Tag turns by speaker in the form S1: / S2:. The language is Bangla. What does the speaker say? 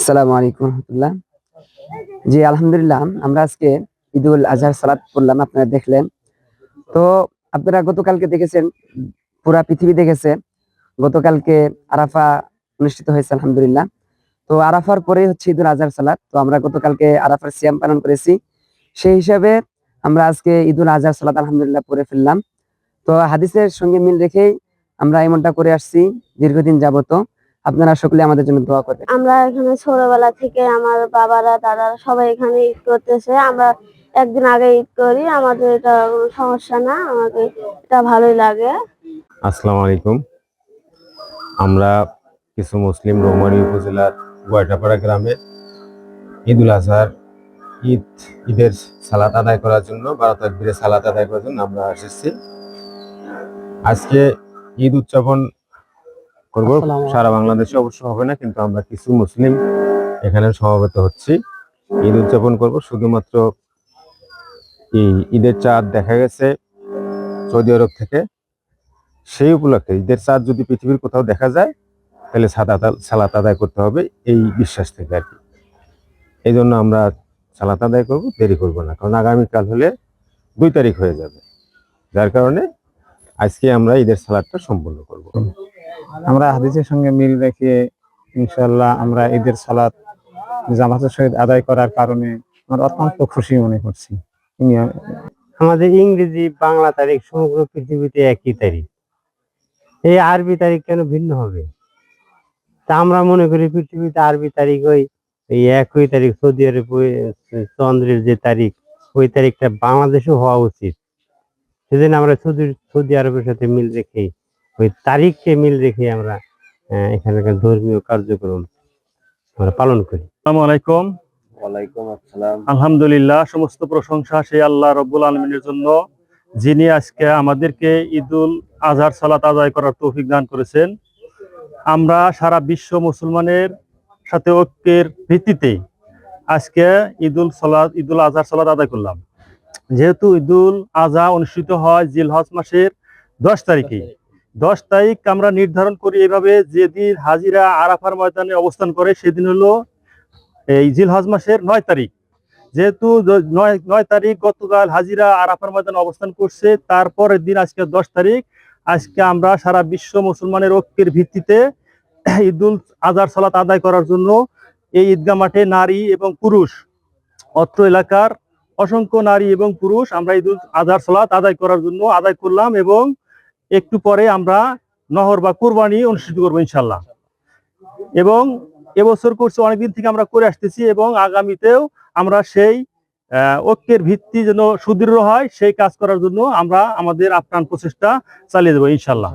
S1: আসসালামু আলাইকুম রহমতুল্লাহ। জি আলহামদুলিল্লাহ, আমরা আজকে ঈদুল আজহার সালাত পড়লাম, আপনারা দেখলেন। তো আপনারা গতকালকে দেখেছেন, পুরা পৃথিবী দেখেছে গতকালকে আরাফা অনুষ্ঠিত হয়েছে আলহামদুলিল্লাহ। তো আরাফার পরে হচ্ছে ঈদুল আজহার সালাত। তো আমরা গতকালকে আরাফার সিয়াম পালন করেছি, সেই হিসাবে আমরা আজকে ঈদুল আজহার সালাত আলহামদুলিল্লাহ পড়ে ফেললাম। তো হাদিসের সঙ্গে মিল রেখেই আমরা এমনটা করে আসছি দীর্ঘদিন যাবত। আপনারা সকলে আমাদের জন্য দোয়া করবেন।
S2: আমরা এখানে ছোটবেলা থেকে আমার বাবারা দাদারা সবাই এখানে ঈদ করতেছে। আমরা একদিন আগে ঈদ করি, আমাদের এটা কোনো সমস্যা না, আমাকে এটা ভালোই লাগে।
S3: আসসালামু আলাইকুম। আমরা কিছু মুসলিম রৌমারী উপজেলার গোয়াটাপাড়া গ্রামে ঈদুল আজহার ঈদের সালাত আদায় করার জন্য, 12 তাকবীরের সালাত আদায় করার জন্য আমরা এসেছি। আজকে ঈদ উদযাপন করব, সারা বাংলাদেশে অবশ্য হবে না, কিন্তু আমরা কিছু মুসলিম এখানে সমবেত হচ্ছি, ঈদ উদযাপন করব। শুধুমাত্র ঈদের চাঁদ দেখা গেছে সৌদি আরব থেকে, সেই উপলক্ষে ঈদের চাঁদ যদি পৃথিবীর কোথাও দেখা যায় তাহলে সালাত আদায় করতে হবে, এই বিশ্বাস থেকে আর কি। এই জন্য আমরা সালাত আদায় করব, দেরি করব না, কারণ আগামীকাল হলে 2 তারিখ হয়ে যাবে, যার কারণে আজকে আমরা ঈদের সালাতটা সম্পন্ন করব।
S4: আমরা হাদিসের সঙ্গে মিল রেখে ইনশাআল্লাহ আমরা ঈদের সালাত জামাতের সহিত আদায় করার কারণে আমরা অত্যন্ত খুশি মনে করছি।
S5: আমাদের ইংরেজি বাংলা তারিখ সমগ্র পৃথিবীতে একই তারিখ, এই আরবি তারিখ কেন ভিন্ন হবে? তা আমরা মনে করি পৃথিবীতে আরবি তারিখ এই একই তারিখ, সৌদি আরব চন্দ্রের যে তারিখ ওই তারিখটা বাংলাদেশেও হওয়া উচিত। সেজন্য আমরা সৌদি আরবের সাথে মিল রেখে ওই তারিখকে মিল রেখে আমরা এখানকার ধর্মীয় কার্যক্রম আমরা পালন করি।
S6: আসসালামু আলাইকুম।
S3: ওয়ালাইকুম আসসালাম।
S6: আলহামদুলিল্লাহ, সমস্ত প্রশংসা সেই আল্লাহ রব্বুল আলমিনের জন্য, যিনি আজকে আমাদেরকে ঈদুল আজহার সালাত আদায় করার তৌফিক দান করেছেন। আমরা সারা বিশ্ব মুসলমানের সাথে ঐক্যের ভিত্তিতে আজকে ঈদুল আজহার সালাত আদায় করলাম। যেহেতু ঈদুল আজহা অনুষ্ঠিত হয় জিলহজ মাসের 10 তারিখে, 10 তারিখ আমরা নির্ধারণ করি এভাবে, যেদিন হাজিরা আরাফার ময়দানে অবস্থান করে সেদিন হলো এই জিলহজ মাসের 9 তারিখ। যেহেতু 9 তারিখ গতকাল হাজিরা আরাফার ময়দানে অবস্থান করছে, তারপরের দিন আজকে 10 তারিখ। আজকে আমরা সারা বিশ্ব মুসলমানের ঐক্যের ভিত্তিতে ঈদুল আজহার সালাত আদায় করার জন্য এই ঈদগাহ মাঠে নারী এবং পুরুষ, অত্র এলাকার অসংখ্য নারী এবং পুরুষ আমরা ঈদুল আজহার সালাত আদায় করার জন্য আদায় করলাম, এবং একটু পরে আমরা নহর বা কুরবানি অনুষ্ঠিত করবো ইনশাল্লাহ। এবং এবছর করছি, অনেকদিন থেকে আমরা করে আসতেছি, এবং আগামীতেও আমরা সেই ঐক্যের ভিত্তি যেন সুদৃঢ় হয় সেই কাজ করার জন্য আমরা আমাদের আপ্রাণ প্রচেষ্টা চালিয়ে দেবো ইনশাল্লাহ।